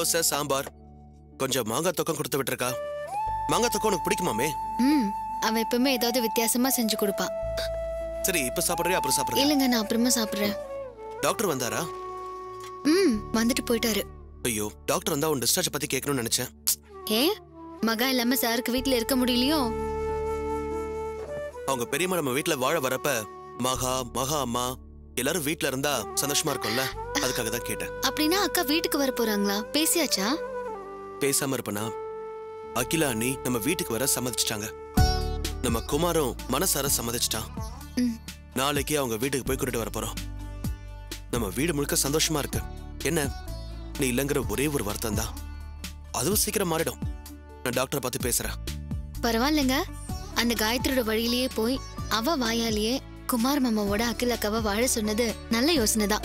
தோசை சாம்பார் கொஞ்சம் மாங்காய் தொக்கம் கொடுத்து விட்டுருக்கா. மாங்காய் தொக்கம் உனக்கு பிடிக்குமாமே? அவன் எப்பவுமே ஏதாவது வித்தியாசமா செஞ்சு கொடுப்பா. சரி இப்ப சாப்பிடுறியா அப்புறம் சாப்பிடுறியா? இல்லங்க நான் அப்புறமா சாப்பிடுறேன். டாக்டர் வந்தாரா? வந்துட்டு போயிட்டாரு. ஐயோ டாக்டர் வந்தா உன் டிஸ்சார்ஜ் பத்தி கேட்கணும்னு நினைச்சேன். ஏன் மகா இல்லாம சாருக்கு வீட்டுல இருக்க முடியலையோ? அவங்க பெரியம்மா நம்ம வீட்டுல வாழ வரப்ப மகா அம்மா எல்லாரும் வீட்டுல இருந்தா சந்தோஷமா இருக்கும்ல, அதுக்காக தான் கேட்டேன். அப்படின்னா அக்கா வீட்டுக்கு வர போறாங்களா? பேசியாச்சா? பேசாம இருப்பனா? அகிலா அண்ணி நம்ம வீட்டுக்கு வர சம்மதிச்சிட்டாங்க. நம்ம குமாரும் மனசார சம்மதிச்சிட்டான். நாளைக்கு அவங்க வீட்டுக்கு போய் கூட்டிட்டு வர போறோம். நம்ம வீடு முழுக்க சந்தோஷமா இருக்கு. என்ன நீ இல்லங்கிற ஒரே ஒரு வருத்தம் தான், அதுவும் சீக்கிரம் மாறிடும். நான் டாக்டரை பார்த்து பேசுறேன். பரவாயில்லைங்க, அந்த காயத்ரியோட வழியிலேயே போய் அவ வாயாலேயே குமார் மாமாவோட அகில் அக்காவை வாழ சொன்னது நல்ல யோசனை தான்.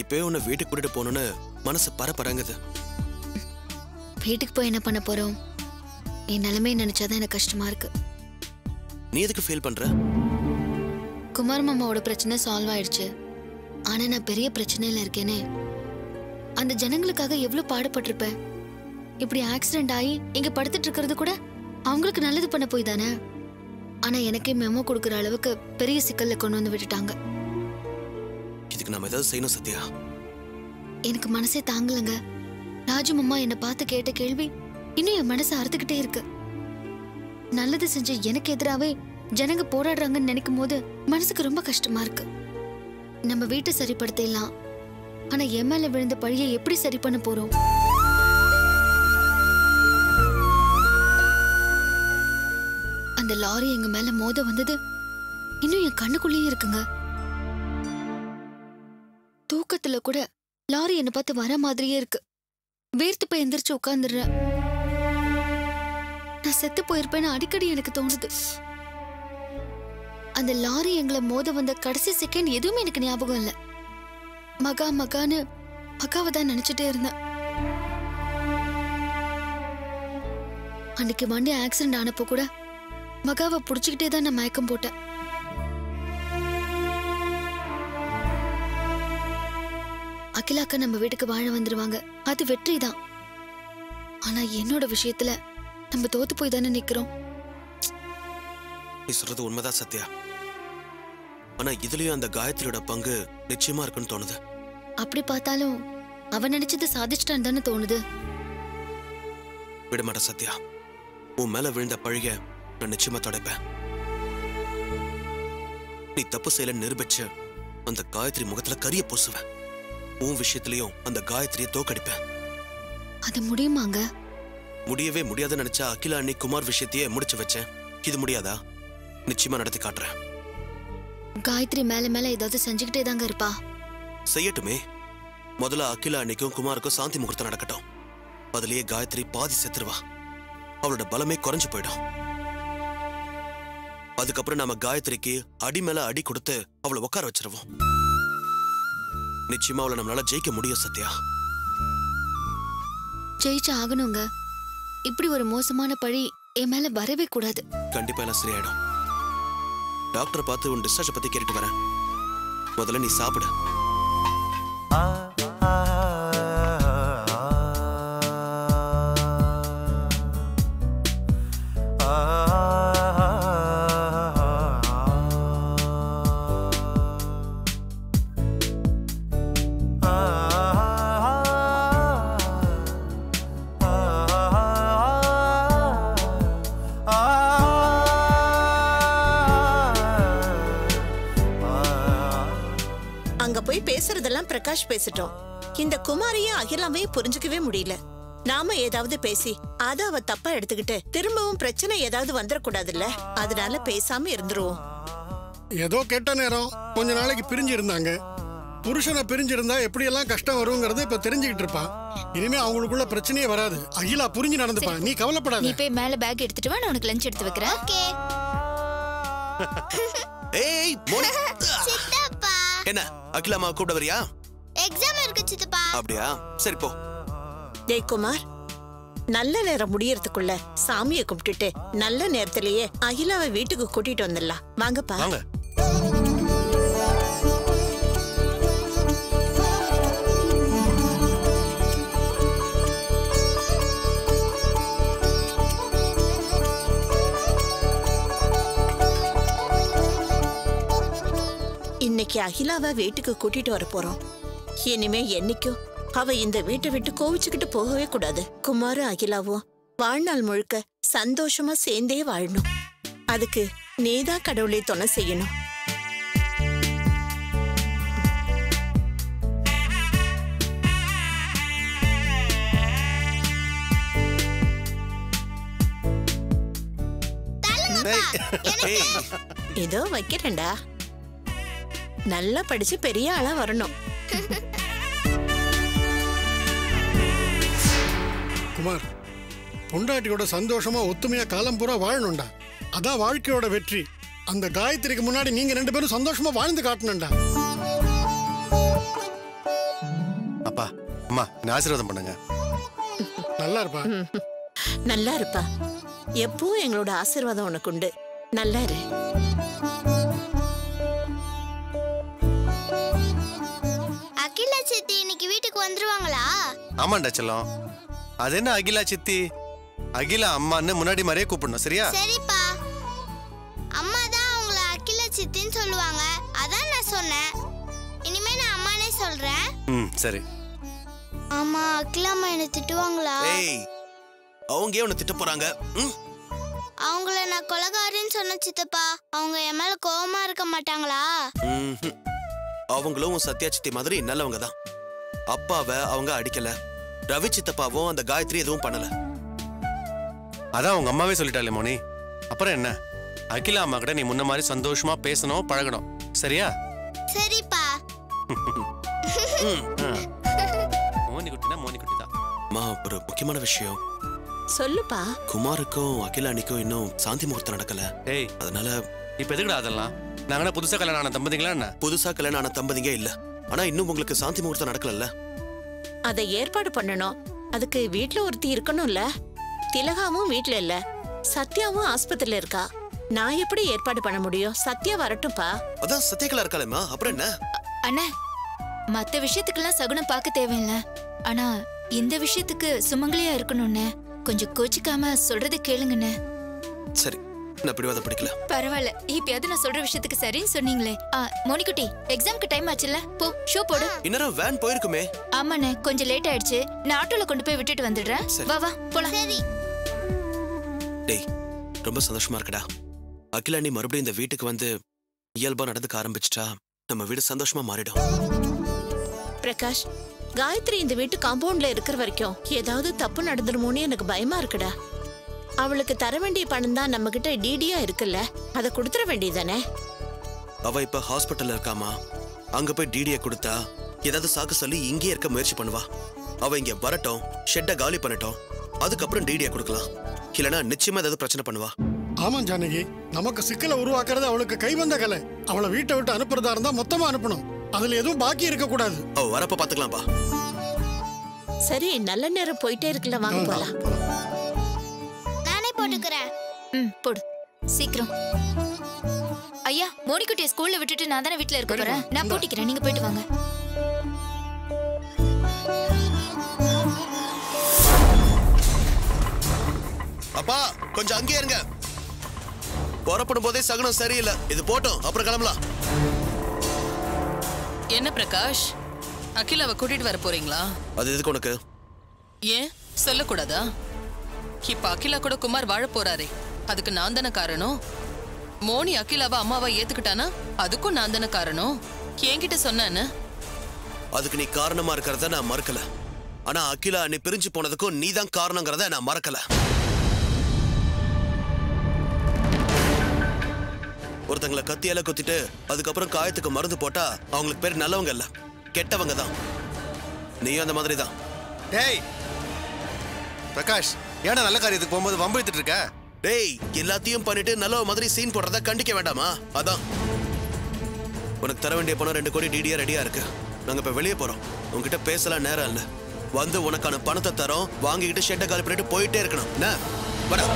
இப்பவே உன்னை வீட்டுக்கு கூட்டிட்டு போகணும்னு மனசு பரங்குது. வீட்டுக்கு போய் என்ன பண்ண போறோம்? என் நிலைமையை நினைச்சாதான் எனக்கு கஷ்டமா இருக்கு. நீ எதுக்கு ஃபீல் பண்ற? குமார் மாமாவோட பிரச்சனை சால்வ் ஆயிடுச்சு. ஆனா நான் பெரிய பிரச்சனையில இருக்கேனே. அந்த ஜனங்களுக்காக எவ்வளவு பாடுபட்டிருப்பேன். இப்படி ஆக்சிடென்ட் ஆகி இங்க படுத்துட்டு இருக்கிறது கூட அவங்களுக்கு நல்லது பண்ண போய் தானே. ஆனா எனக்கே மெமோ கொடுக்கற அளவுக்கு பெரிய சிக்கல்ல கொண்டு வந்து விட்டுட்டாங்க. இதுக்கு நாம ஏதாவது செய்யணும் சத்யா. எனக்கு மனசே தாங்கலங்க. ராஜு மாமா என்னை பார்த்து கேட்ட கேள்வி இன்னும் என் மனசை அறுத்துக்கிட்டே இருக்கு. நல்லது செஞ்ச எனக்கு எதிராவே ஜனங்க போராடுறாங்கன்னு நினைக்கும் போது மனசுக்கு ரொம்ப கஷ்டமா இருக்கு. நம்ம வீட்டை சரிப்படுத்தலாம், ஆனா என் மேல விழுந்த பழியை எப்படி சரி பண்ண போறோம்? அந்த லாரி எங்க மேல மோத வந்தது இன்னும் என் கண்ணுக்குள்ளேயே இருக்குங்க. தூக்கத்துல கூட லாரி என்னை பார்த்து வர மாதிரியே இருக்கு. வேர்த்து போய் எந்திரிச்சு உட்கார்ந்துடுறேன். நான் செத்து போயிருப்பேன்னு அடிக்கடி எனக்கு தோணுது. அந்த லாரி எங்களை மோத வந்த கடைசி செகண்ட் எதுவுமே எனக்கு ஞாபகம் இல்ல. மகான்னு அக்காவை தான் நினைச்சிட்டே இருந்தேன். அன்னைக்கு வண்டி ஆக்சிடென்ட் ஆனப்போ கூட மகாவை புடிச்சுக்கிட்டே தான் நான் மயக்கம் போட்டேன். அகிலாக்கா நம்ம வீட்டுக்கு வாழ வந்துருவாங்க, அது வெற்றி தான். ஆனா என்னோட விஷயத்துல நம்ம தோத்து போய் தானே நிக்கிறோம். நீ சொல்றது உண்மைதான் சத்யா. ஆனா இதுலயும் அந்த காயத்ரியோட பங்கு நிச்சயமா இருக்குன்னு தோணுது. அப்படி பார்த்தாலும் அவன் நினைச்சது சாதிச்சிட்டான்னு தானே தோணுது. விடமாட்ட சத்யா, உன் மேல விழுந்த பழிய நான் நிச்சயமா தொடப்பேன். நீ தப்பு செய்யல நிரூபிச்சு அந்த காயத்ரி முகத்துல கரிய பூசுவேன். உன் விஷயத்திலயும் அந்த காயத்ரியை தோக்கடிப்பேன். அது முடியுமாங்க? முடியவே முடியாதுன்னு நினைச்சா அகிலா அண்ணி குமார் விஷயத்தையே முடிச்சு வச்சேன். இது முடியாதா? நிச்சயமா நடத்தி காட்டுறேன். காயத்ரி மேல மேல ஏதாவது செஞ்சுக்கிட்டே தாங்க இருப்பா. செய்யட்டுமே. முதல்ல அகிலா அண்ணிக்கும் குமாருக்கும் சாந்தி முகூர்த்தம் நடக்கட்டும். அதுலயே காயத்ரி பாதி செத்துருவா. அவளோட பலமே குறைஞ்சு போயிடும். அதுக்கப்புறம் நாம காயத்ரிக்கு அடி மேல அடி கொடுத்து அவளை உட்கார வச்சிருவோம். நிச்சயமா அவளை நம்மளால ஜெயிக்க முடியும் சத்யா. ஜெயிச்சு ஆகணுங்க. இப்படி ஒரு மோசமான பழி என் மேல வரவே கூடாது. கண்டிப்பா எல்லாம் சரியாயிடும். டாக்டர் பார்த்து உன் டிஸ்சார்ஜ் பத்தி கேட்டுட்டு வரேன். முதல்ல நீ சாப்பிடு. பேசுறதெல்லாம் பிரகாஷ் பேசிட்டோம். இந்த குமாரியும் அகிலாமையும் புரிஞ்சுக்கவே முடியல. நாம ஏதாவது பேசி அத அவ தப்பா எடுத்துக்கிட்டு திரும்பவும் பிரச்சனை ஏதாவது வந்துடக்கூடாதுல்ல, அதனால பேசாம இருந்துருவோம். ஏதோ கெட்ட நேரம் கொஞ்ச நாளைக்கு பிரிஞ்சு இருந்தாங்க. புருஷனை பிரிஞ்சிருந்தா எப்படி எல்லாம் கஷ்டம் வருங்கிறது இப்ப தெரிஞ்சுக்கிட்டு இருப்பான். இனிமே அவங்களுக்குள்ள பிரச்சனையே வராது. அகிலா புரிஞ்சு நடந்துப்பா, நீ கவலைப்படாத. நீ போய் மேல பேக் எடுத்துட்டு வா, நான் உனக்கு லஞ்ச் எடுத்து வைக்கிறேன். ஓகே. ஏய் மோனி, சித்தப்பா என்ன அகிலா அம்மா கூப்பிட வரியா? எக்ஸாம் இருக்கு சித்தப்பா. அப்படியா, சரி போ. டேய் குமார், நல்ல நேரம் முடியறதுக்குள்ள சாமியை கும்பிட்டுட்டு நல்ல நேரத்திலேயே அகிலாவை வீட்டுக்கு கூட்டிட்டு வந்துடலாம். வாங்கப்பா. வாங்க. இன்னைக்கு அகிலாவை வீட்டுக்கு கூட்டிட்டு வர போறோம். இனிமே என்னைக்கும் அவ இந்த வீட்டை விட்டு கோவிச்சுக்கிட்டு போகவே கூடாது. குமாரும் அகிலாவும் வாழ்நாள் முழுக்க சந்தோஷமா சேர்ந்தே வாழணும். அதுக்கு நீதான் கடவுளை துணை செய்யணும். ஏதோ வைக்கிறேன்டா. நல்லா படிச்சு பெரிய ஆளா வரணும். குமார், பொண்டாட்டியோட சந்தோஷமா ஒத்துமையா காலம் பூரா வாழணும்டா. அதான் வாழ்க்கையோட வெற்றி. அந்த காயத்ரிக்கு முன்னாடி நீங்க 2 பேரும் சந்தோஷமா வாழ்ந்து காட்டணும்டா. அப்பா அம்மா ஆசீர்வாதம் பண்ணுங்க. நல்லா இருப்பா. நல்லா இருப்பா. எப்பவும் எங்களோட ஆசீர்வாதம் உனக்கு உண்டு. நல்லா இரு. அகிலா சித்தி இன்னைக்கு வீட்டுக்கு வந்துருவாங்களா? ஆமாண்டா செல்லம். அது என்ன அகிலா சித்தி, அகிலா அம்மான்னு முன்னாடி மாதிரியே கூப்பிடணும், சரியா? சரிப்பா. அம்மா தான் அவங்கள அகிலா சித்தின்னு சொல்லுவாங்க. அதான் நான் சொன்னேன். இனிமே நான் அம்மானே சொல்றேன். சரி. ஆமா, அகிலா அம்மா என்ன திட்டுவாங்களா? ஏய், அவங்க ஏன் உன்னை திட்ட போறாங்க? அவங்கள நான் கொலைகாரின்னு சொன்ன சித்தப்பா. அவங்க என் மேல கோவமா இருக்க மாட்டாங்களா? அவங்களும் சத்யா சித்தி மாதிரி நல்லவங்க தான். அப்பாவை அவங்க அடிக்கல. ரவி சித்தப்பாவும் அந்த காயத்ரி எதுவும் பண்ணல. அதான் உங்க அம்மாவே சொல்லிட்டாலே மோனி. அப்புறம் என்ன, அகிலா அம்மா கிட்ட நீ முன்ன மாதிரி சந்தோஷமா பேசணும், பழகணும், சரியா? சரிப்பா. மோனி குட்டினா மோனி குட்டி தான். அம்மா, ஒரு முக்கியமான விஷயம். சொல்லுப்பா. குமாருக்கும் அகிலா அன்னைக்கும் இன்னும் சாந்தி முகூர்த்தம் நடக்கல. ஏய், அதனால இப்ப எதுக்குடா அதெல்லாம்? நாங்க புதுசா கல்யாணம் ஆன தம்பதிங்களா என்ன? புதுசா கல்யாணம் ஆன தம்பதிங்க இல்ல. ஆனா இன்னும் உங்களுக்கு சாந்தி முகூர்த்தம் நடக்கல. அதை ஏற்பாடு பண்ணணும். அதுக்கு வீட்ல ஒருத்தி இருக்கணும்ல. திலகாவும் வீட்ல இல்ல, சத்யாவும் ஆஸ்பத்திரியில இருக்கா. நான் எப்படி ஏற்பாடு பண்ண முடியும்? சத்யா வரட்டும்பா. அதான் சத்யகலா இருக்காளேம்மா, அப்புறம் என்ன? அண்ணா, மத்த விஷயத்துக்கெல்லாம் சகுனம் பார்க்க தேவையில்ல. ஆனா இந்த விஷயத்துக்கு சுமங்கலியா இருக்கணும்னு கொஞ்சம் கோச்சிக்காம சொல்றது கேளுங்கண்ணே. சரி, நான் பிடிவாத பிடிக்கல. பரவாயில்ல, இப்பயாவது நான் சொல்ற விஷயத்துக்கு சரின்னு சொன்னீங்களே. மோனிக்குட்டி, எக்ஸாம்க்கு டைம் ஆச்சுல்ல, போ ஷூ போடு. இன்னும் வேன் போயிருக்குமே. ஆமாண்ணே, கொஞ்சம் லேட் ஆயிடுச்சு. நான் ஆட்டோல கொண்டு போய் விட்டுட்டு வந்துடுறேன். வா வா போலாம். சரி. டேய், ரொம்ப சந்தோஷமா இருக்குடா. அகிலா நீ மறுபடியும் இந்த வீட்டுக்கு வந்து இயல்பா நடந்துக்க ஆரம்பிச்சிட்டா நம்ம வீடு சந்தோஷமா மாறிடும். பிரகாஷ், காயத்ரி இந்த வீட்டு காம்பவுண்ட்ல இருக்கிற வரைக்கும் ஏதாவது தப்பு நடந்துருமோன்னு எனக்கு பயமா இருக்குடா. அவளுக்கு தர வேண்டிய பணம் தான் நம்ம கிட்ட டிடியா இருக்குல்ல, அதை கொடுத்துட வேண்டியதானே? அவ இப்ப ஹாஸ்பிட்டல்ல இருக்காமா. அங்க போய் டிடியை கொடுத்தா ஏதாவது சாக்கு சொல்லி இங்கே இருக்க முயற்சி பண்ணுவா. அவ இங்க வரட்டும், ஷெட்டை காலி பண்ணட்டும், அதுக்கப்புறம் டிடியை கொடுக்கலாம். இல்லனா நிச்சயமா ஏதாவது பிரச்சனை பண்ணுவா. ஆமா ஜானகி, நமக்கு சிக்கலை உருவாக்குறது அவளுக்கு கைவந்த கலை. அவளை வீட்டை விட்டு அனுப்புறதா இருந்தா மொத்தமா அனுப்பணும். அதுல எதுவும் பாக்கி இருக்க கூடாது. அவ வரப்ப பாத்துக்கலாம்பா. சரி, நல்ல நேரம் போயிட்டே இருக்குல்ல, வாங்க போலாம். நானே போட்டுக்கிறேன். போடு சீக்கிரம். ஐயா, மோனிக்குட்டியை ஸ்கூல்ல விட்டுட்டு நான் தானே வீட்டுல இருக்க போறேன். நான் பூட்டிக்கிறேன், நீங்க போயிட்டு வாங்க. அப்பா, கொஞ்சம் அங்கேயே இருங்க. புறப்படும் போதே சகுனம் சரியில்லை. இது போட்டோம், அப்புறம் கிளம்பலாம். என்ன பிரகாஷ், அகிலாவை கூட்டிட்டு வர போறீங்களா? அது எதுக்கு உனக்கு? ஏன் சொல்லக்கூடாதா? இப்ப அகிலா கூட குமார் வாழ போறாரே, அதுக்கு நான் தானே காரணம். மோனி அகிலாவை அம்மாவா ஏத்துக்கிட்டானா அதுக்கும் நான் தானே காரணம். என்கிட்ட சொன்னானு அதுக்கு நீ காரணமா இருக்கிறத நான் மறக்கல. ஆனா அகிலா நீ பிரிஞ்சு போனதுக்கும் நீ தான் காரணங்கிறத நான் மறக்கல. ஒருத்தங்களை கத்தியால குத்திட்டு அதுக்கப்புறம் காயத்துக்கு மருந்து போட்டா அவங்களுக்கு பேர் நல்லவங்க இல்ல, கெட்டவங்க தான். நீயும் அந்த மாதிரி தான். டேய் பிரகாஷ், ஏன்னா நல்ல காரியத்துக்கு போகும்போது வம்பிழுத்துட்டு இருக்க? டேய், எல்லாத்தையும் பண்ணிட்டு நல்ல மாதிரி சீன் போடுறத கண்டிக்க வேண்டாமா? அதான் உனக்கு தர வேண்டிய பணம் 2 கோடி டிடியா ரெடியா இருக்கு. நாங்க இப்ப வெளியே போறோம். உங்ககிட்ட பேசலாம் நேரம் இல்ல. வந்து உனக்கான பணத்தை தரோம், வாங்கிக்கிட்டு ஷெட்டை காலி பண்ணிட்டு போயிட்டே இருக்கணும். என்ன வடா?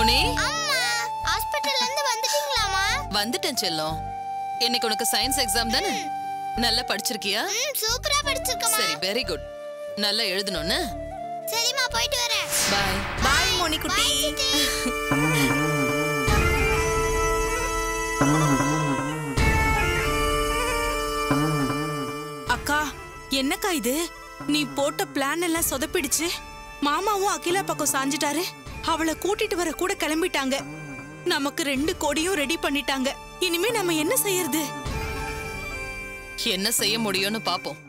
மோனி அம்மா ஹாஸ்பிடல்ல இருந்து வந்துட்டீங்களாமா? வந்துட்டேன் செல்லம். இன்னைக்கு உனக்கு சயின்ஸ் எக்ஸாம் தானே? நல்லா படிச்சிருக்கியா? சூப்பரா படிச்சிருக்கமா. சரி, வெரி குட். நல்லா எழுதணும்னு. சரிம்மா, போயிட்டு வரேன். பாய். பாய் மோனி குட்டி. அக்கா, என்னக்கா இது? நீ போட்ட பிளான் எல்லாம் சொதப்பிடுச்சு. மாமாவும் அகிலா பக்கம் சாஞ்சிட்டாரு. அவளை கூட்டிட்டு வர கூட கிளம்பிட்டாங்க. நமக்கு 2 கோடியும் ரெடி பண்ணிட்டாங்க. இனிமே நம்ம என்ன செய்யறது? என்ன செய்ய முடியும்னு பாப்போம்.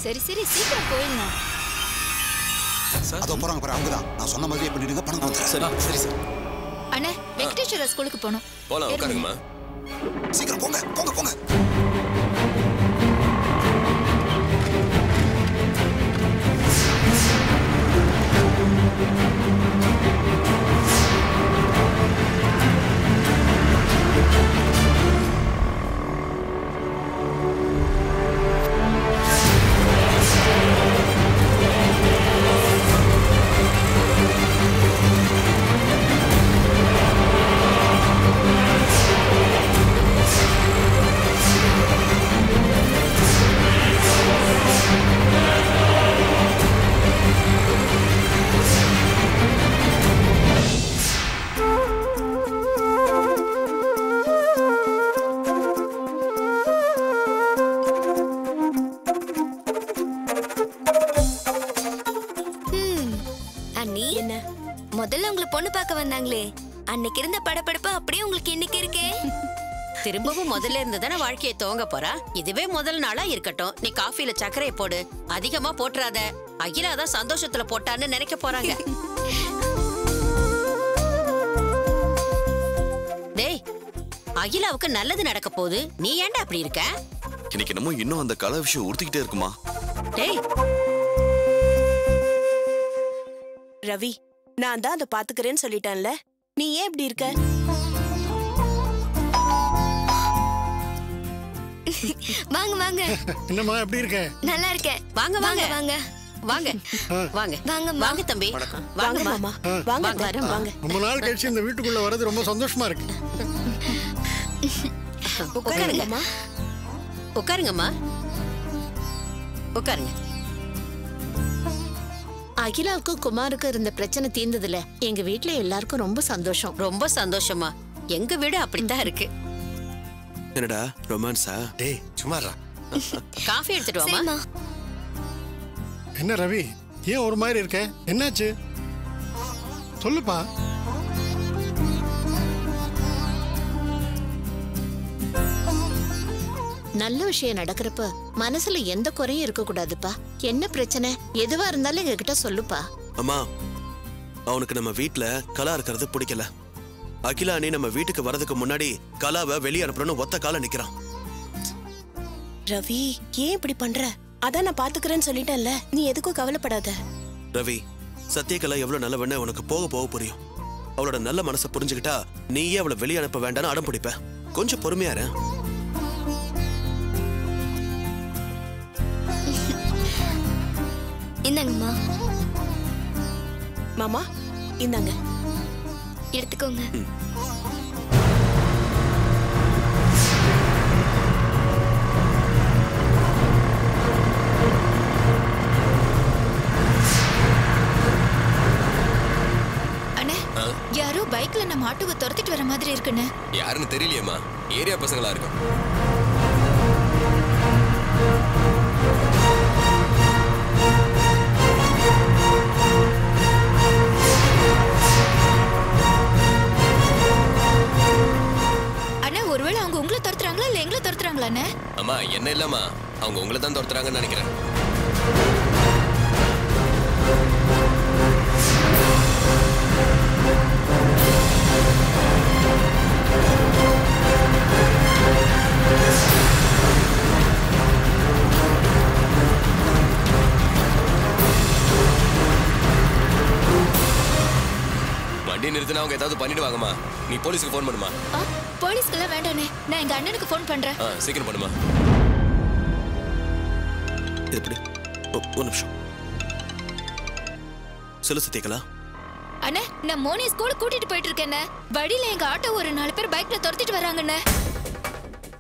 சரி சரி, சீக்கிரம் போயிடலாம். அதோ போறாங்க பாரு, அவங்கதான். நான் சொன்ன மாதிரியே பண்ணிடுங்க, பணம் வந்துடும். சரி சரி. அண்ணே, வெங்கடேஸ்வரா ஸ்கூலுக்கு போகணும். போலாம், உட்காருங்கம்மா. சீக்கிரம் போங்க போங்க போங்க. முதல்ல உங்களை பொண்ணு பார்க்க வந்தாங்களே, அன்னைக்கு இருந்த படபடப்பு அப்படியே உங்களுக்கு இன்னைக்கு இருக்கே. திரும்பவும் முதல்ல இருந்து தானே வாழ்க்கையை துவங்க போறா. இதுவே முதல் நாளா இருக்கட்டும். நீ காஃபில சர்க்கரையை போடு, அதிகமா போட்டுறாத. அகிலா தான் சந்தோஷத்துல போட்டான்னு நினைக்க போறாங்க. டேய், அகிலாவுக்கு நல்லது நடக்க போகுது. நீ ஏன்டா அப்படி இருக்க? இன்னைக்கு என்னமோ இன்னும் அந்த கலை விஷயம் உறுத்திக்கிட்டே இருக்குமா? டேய் ரவி, நான் தான் அதை பாத்துக்கிறேன்னு சொல்லிட்டேன்ல. நீ ஏன் இப்படி இருக்க? வாங்க வாங்க. என்னம்மா எப்படி இருக்க? நல்லா இருக்கேன். வாங்க வாங்க வாங்க வாங்க வாங்க வாங்க வாங்க தம்பி. வாங்க மாமா. வாங்க வரேன் வாங்க. ரொம்ப நாள் கழிச்சு இந்த வீட்டுக்குள்ள வர்றது ரொம்ப சந்தோஷமா இருக்கு. உட்காருங்கம்மா. உட்காருங்கம்மா. உட்காருங்க. அகிலாவுக்கும் குமாருக்கும் இருந்த பிரச்சனை தீர்ந்ததுல எங்க வீட்ல எல்லாருக்கும் ரொம்ப சந்தோஷம். ரொம்ப சந்தோஷமா. எங்க வீடு அப்படித்தான் இருக்கு. என்னடா ரொமான்ஸா? டேய் சும்மாறா. காஃபி எடுத்துட்டு வாமா. என்ன ரவி, ஏன் ஒரு மாதிரி இருக்க? என்னாச்சு சொல்லுப்பா. நல்ல விஷயம் நடக்கிறப்ப மனசுல எந்த குறையும் இருக்க கூடாதுப்பா. என்ன பிரச்சனை எதுவா இருந்தாலும் எங்க கிட்ட சொல்லுப்பா. அம்மா, அவனுக்கு நம்ம வீட்ல கலா இருக்கிறது பிடிக்கல. அகிலா நீ நம்ம வீட்டுக்கு வரதுக்கு முன்னாடி கலாவை வெளியே அனுப்புறன்னு ஒத்த கால நிக்கிறான். ரவி, ஏன் இப்படி பண்ற? அதான் நான் பாத்துக்கிறேன்னு சொல்லிட்டேன்ல. நீ எதுக்கும் கவலைப்படாத. ரவி, சத்யகலா எவ்வளவு நல்லவன்னு உனக்கு போக போக புரியும். அவளோட நல்ல மனசை புரிஞ்சுக்கிட்டா நீயே அவளை வெளியே அனுப்ப வேண்டாம்னு அடம் பிடிப்ப. கொஞ்சம் பொறுமையா இரு. இந்தாங்கம்மா. மாமா இந்தாங்க, எடுத்துக்கோங்க. அண்ணே, யாரோ பைக்ல நம்ம ஆட்டோவை துரத்திட்டு வர மாதிரி இருக்குன்னு. யாருன்னு தெரியலையேம்மா. ஏரியா பசங்களா இருக்கும். ஒருவேளை அவங்க உங்களை துரத்துறாங்களா இல்ல எங்களை துரத்துறாங்களாண்ணே? அம்மா என்ன இல்லம்மா, அவங்க உங்களை தான் துரத்துறாங்கன்னு நினைக்கிறேன். வண்டியை நிறுத்தினா அவங்க ஏதாவது பண்ணிடுவாங்கம்மா. நீ போலீஸுக்கு ஃபோன் பண்ணுமா. போலீஸ்க்கெல்லாம் வேண்டானே, நான் எங்க அண்ணனுக்கு ஃபோன் பண்றேன். சீக்கிரம் பண்ணுமா. எப்படி ஒரு நிமிஷம் சொல்லு சத்யகலா. அண்ணே, நான் மோனி ஸ்கூல் கூட்டிட்டு போயிட்டு இருக்கேன். வழியில எங்க ஆட்டோ ஒரு 4 பேர் பைக்ல துரத்திட்டு வராங்கண்ணே.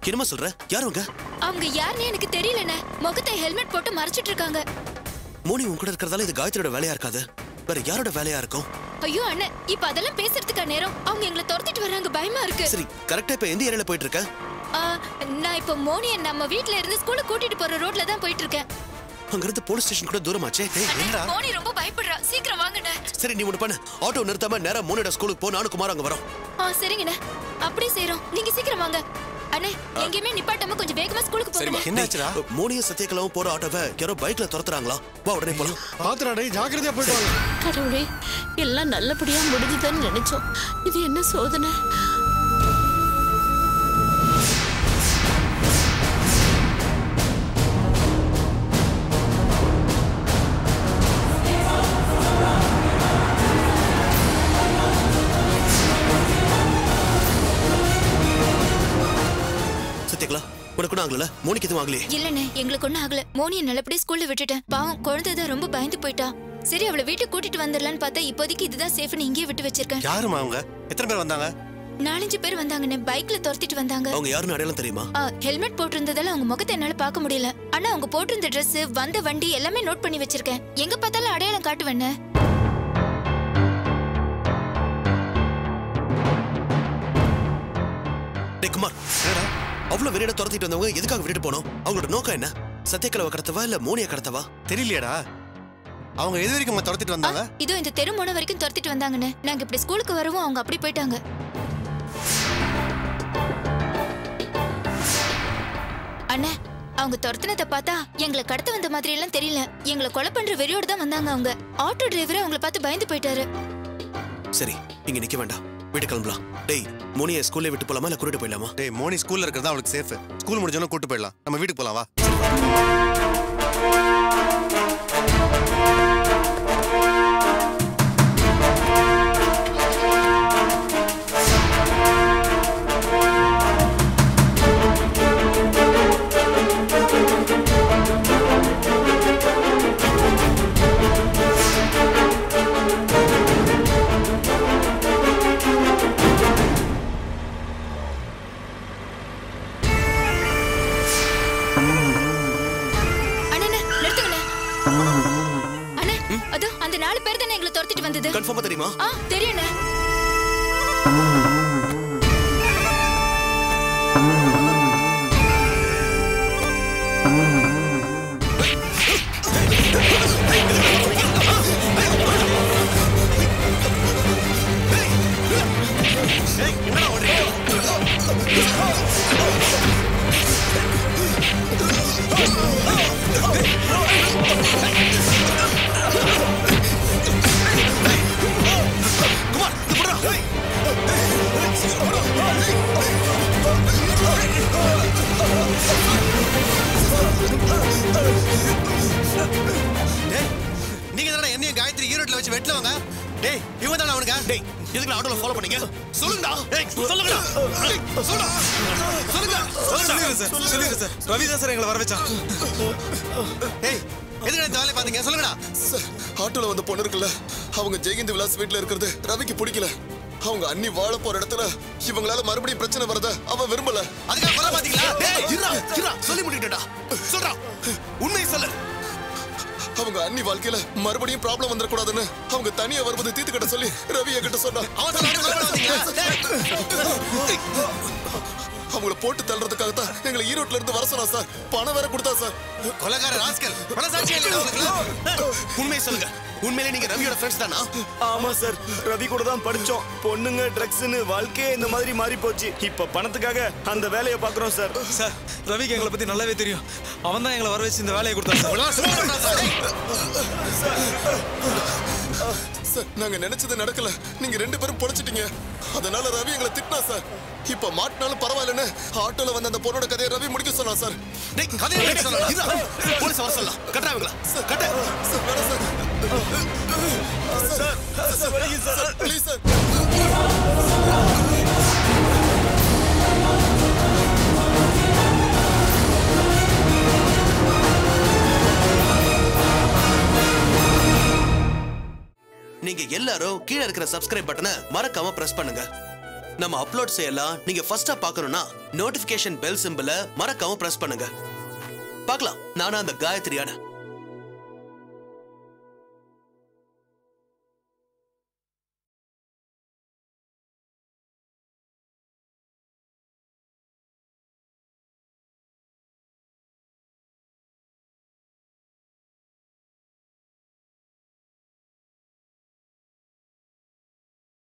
என்னமா சொல்ற? யாருங்க? அவங்க யாருன்னு எனக்கு தெரியலண்ணே. முகத்தை ஹெல்மெட் போட்டு மறைச்சிட்டு இருக்காங்க. மோனி உன் கூட இருக்கிறதால இது காயத்ரியோட வேலையா இருக்காது, வேற யாரோட வேலையா இருக்கும்? ஐயோ அண்ணே, இப்ப அதெல்லாம் பேசுறதுக்கா நேரம்? அவங்க எங்களை துரத்திட்டு வராங்க, பயமா இருக்கு. சரி, கரெக்டா இப்ப எந்த ஏரியால போயிட்டு இருக்க? நான் இப்ப மோனியை நம்ம வீட்ல இருந்து ஸ்கூலுக்கு கூட்டிட்டு போற ரோட்ல தான் போயிட்டு இருக்கேன். அங்க இருந்து போலீஸ் ஸ்டேஷன் கூட தூரமாச்சே. மோனி ரொம்ப பயப்படுறா, சீக்கிரம் வாங்கண்ணே. சரி, நீ ஒண்ணு பண்ணு, ஆட்டோ நிறுத்தாம நேரா மோனியோட ஸ்கூலுக்கு போ, நானும் குமார் அங்க வரோம். சரிங்கண்ணே, அப்படியே செய்றோம். நீங்க சீக்கிரம் வாங்க. அண்ணே, எங்கேயுமே நிப்பாட்டாம கொஞ்சம் வேகமா ஸ்கூலுக்கு போங்க. என்னாச்சுடா? மோனியும் சத்யகலாவும் போற ஆட்டோவை யாரோ பைக்ல துரத்துறாங்களா? வா உடனே போலாம். பாத்துறாடே, ஜாக்கிரதையா போயிட்டு வாங்க. கடவுளே, எல்லாம் நல்லபடியா முடிஞ்சுதுன்னு நினைச்சோம். இது என்ன சோதனை? உனக்கு ஒன்றும் ஆகல? மோனிக்கு எதுவும் ஆகலையே? இல்லண்ணே, எங்களுக்கு ஒன்றும் ஆகல. மோனியை நல்லபடியா ஸ்கூல்ல விட்டுட்டேன். பாவம், குழந்தை தான் ரொம்ப பயந்து போயிட்டா. சரி, அவளை வீட்டுக்கு கூட்டிட்டு வந்துடலான்னு பார்த்தா இப்போதைக்கு இதுதான் சேஃப்னு இங்கேயே விட்டு வச்சிருக்கேன். யாருமா அவங்க? எத்தனை பேர் வந்தாங்க? 4-5 பேர் வந்தாங்கண்ணே, பைக்ல துரத்திட்டு வந்தாங்க. அவங்க யாருன்னு அடையாளம் தெரியுமா? ஹெல்மெட் போட்டிருந்ததால அவங்க முகத்தை என்னால பார்க்க முடியல. ஆனா அவங்க போட்டிருந்த Dress, வந்த வண்டி எல்லாமே நோட் பண்ணி வச்சிருக்கேன். எங்க பார்த்தாலும் அடையாளம் காட்டுவேன்னு. குமார், அவ்வளவு வெறியோட துரத்திட்டு வந்தவங்க எதுக்காக விட்டுட்டு போனோம்? அவங்களோட நோக்கம் என்ன? சத்யகலாவை கடத்தவா இல்ல மோனியை கடத்தவா? தெரியலையடா. அவங்க எது வரைக்கும் துரத்திட்டு வந்தாங்க? இதோ இந்த தெரு முனை வரைக்கும் துரத்திட்டு வந்தாங்கன்னு. நாங்க இப்படி ஸ்கூலுக்கு வரவும் அவங்க அப்படி போயிட்டாங்க. அண்ணே, அவங்க துரத்தினதை பார்த்தா எங்களை கடத்த வந்த மாதிரி எல்லாம் தெரியல. எங்களை கொலை பண்ற வெறியோட தான் வந்தாங்க அவங்க. ஆட்டோ டிரைவர் அவங்கள பார்த்து பயந்து போயிட்டாரு. சரி, இங்க நிக்க வேண்டாம், வீட்டு கிளம்பலாம். டேய், மோனியை ஸ்கூல்ல விட்டு போலாமா இல்ல கூட்டிட்டு போயிடலாமா? டேய், மோனி ஸ்கூல்ல இருக்கிறதா அவளுக்கு சேஃப். ஸ்கூல் முடிஞ்சோன்னா கூட்டு போயிடலாம். நம்ம வீட்டுக்கு போலாம், வா. கன்ஃபார்மா தெரியுமா? தெரியுண்ணே. நீங்க தானே என்னையும் காயத்ரி ஈரோட்ல வச்சு வெட்டலவங்க? டேய், இவங்க தானே அவனுங்க? டேய், எதுக்கு ஆட்டோல ஃபாலோ பண்ணீங்க? சொல்லுங்கடா. டேய், சொல்லுங்கடா. சொல்லுடா. சொல்லுங்க சார். ரவி தான் சார் எங்களை வர வச்சான். டேய், எதுக்கு இந்த வேலையை பாத்தீங்க? சொல்லுங்கடா. சார், ஆட்டோல வந்த பொண்ணு இருக்குல்ல, அவங்க ஜெயகிந்த் விலாஸ் வீட்ல இருக்கிறது ரவிக்கு பிடிக்கல. அவங்க அண்ணி வாழ போற இடத்துல இவங்களால மறுபடியும் பிரச்சனை வரத அவ விரும்பல. அதுக்காக கொலை பாத்தீங்களா? டேய், இருடா, சொல்லி முடிக்கடா. சொல்றா, உண்மையை சொல்லு. அவங்க அண்ணி வாழ்க்கையில மறுபடியும் ப்ராப்ளம் வந்துட கூடாதுன்னு அவங்க தனியா வரும்போது தீர்த்து கட்ட சொல்லி ரவி என்கிட்ட சொன்னா. அவங்கள போட்டு தள்ளுறதுக்காகத்தான் எங்களை ஈரோட்ல இருந்து வர சொன்னா சார். பணம் வேற கொடுத்தா சார். கொலைகார ராஸ்கல். மனசாட்சி இல்ல உங்களுக்கு? உண்மையை சொல்லுங்க. உண்மையிலே நீங்க ரவியோட ஃப்ரெண்ட்ஸ் தானா? ஆமா சார், ரவி கூட தான் படிச்சோம். பொண்ணுங்க, ட்ரக்ஸ்னு வாழ்க்கையே இந்த மாதிரி மாறி போச்சு. இப்ப பணத்துக்காக அந்த வேலையை பாக்குறோம் சார். சார், ரவிக்கு எங்களை பத்தி நல்லாவே தெரியும். அவன் தான் எங்களை வர வச்சு இந்த வேலையை கொடுத்தான் சார். நாங்க நினைச்சது நடக்கல. நீங்க 2 பேரும் பொழைச்சிட்டீங்க. அதனால ரவி எங்களை திட்டினா சார். இப்ப மாட்டினாலும் பரவாயில்லன்னு ஆட்டோல வந்த அந்த பொண்ணோட கதையை ரவி முடிக்க சொன்னா சார். டேய், கதையை முடிக்க சொன்னா. போலீஸ் வர சொல்லலாம். கட்டறாங்களா? கட்ட. சார், வேணாம் சார். Sir, please sir. நீங்க எல்லாரும் கீழே இருக்கிற சப்ஸ்கிரைப் பட்டனை மறக்காம பிரஸ் பண்ணுங்க. நம்ம அப்லோட் செய்யலாம் நீங்க ஃபர்ஸ்டா பார்க்கணும்னா நோட்டிபிகேஷன் பெல் சிம்பலை மறக்காம பிரஸ் பண்ணுங்க. பார்க்கலாம் நானா அந்த காயத்ரியான